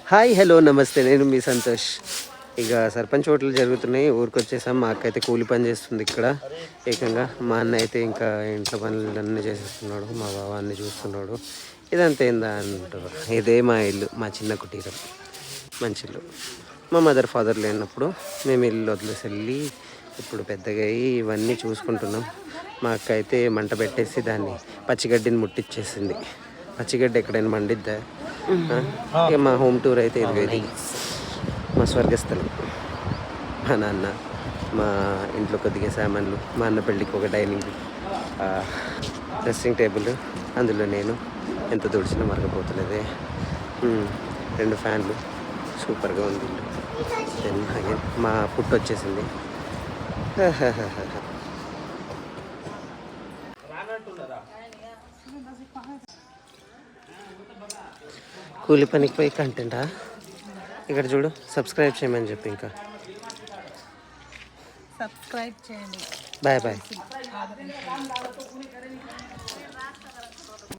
Hi hello నమస్తే, నేను మీ సంతోష్. ఇక సర్పంచ్ ఓట్లు జరుగుతున్నాయి, ఊరికి వచ్చేసాం. మా అక్క అయితే కూలి పని చేస్తుంది ఇక్కడ ఏకంగా. మా అన్న అయితే ఇంకా ఇంట్లో పనులన్నీ చేసేస్తున్నాడు, మా బావ అన్నీ చూస్తున్నాడు. ఇదంతా ఏందా అంటారు, ఇదే మా ఇల్లు, మా చిన్న కుటీరం, మంచి ఇల్లు. మా మదర్ ఫాదర్ లేనప్పుడు మేము ఇల్లు వదిలేసి వెళ్ళి ఇప్పుడు పెద్దగా అయ్యి ఇవన్నీ చూసుకుంటున్నాం. మా అక్క అయితే మంట పెట్టేసి దాన్ని పచ్చిగడ్డిని ముట్టించేసింది. పచ్చిగడ్డ ఎక్కడైనా మండిద్దా? ఇక మా హోమ్ టూర్ అయితే ఇది మా స్వర్గస్థలం. మా నాన్న, మా ఇంట్లో కొద్దిగా సామాన్లు, మా అన్న పెళ్ళికి ఒక డైనింగ్, డ్రెస్సింగ్ టేబుల్, అందులో నేను ఎంత తుడిచినా మరగపోతున్నదే. 2 ఫ్యాన్లు, సూపర్గా ఉంది ఇల్లు. దెన్ అగైన్ మా పుట్టు వచ్చేసింది. కూలి పనికి పోయి కంటెంటా? ఇక్కడ చూడు, సబ్స్క్రైబ్ చేయమని చెప్పి ఇంకా సబ్స్క్రైబ్ చేయండి. Bye bye.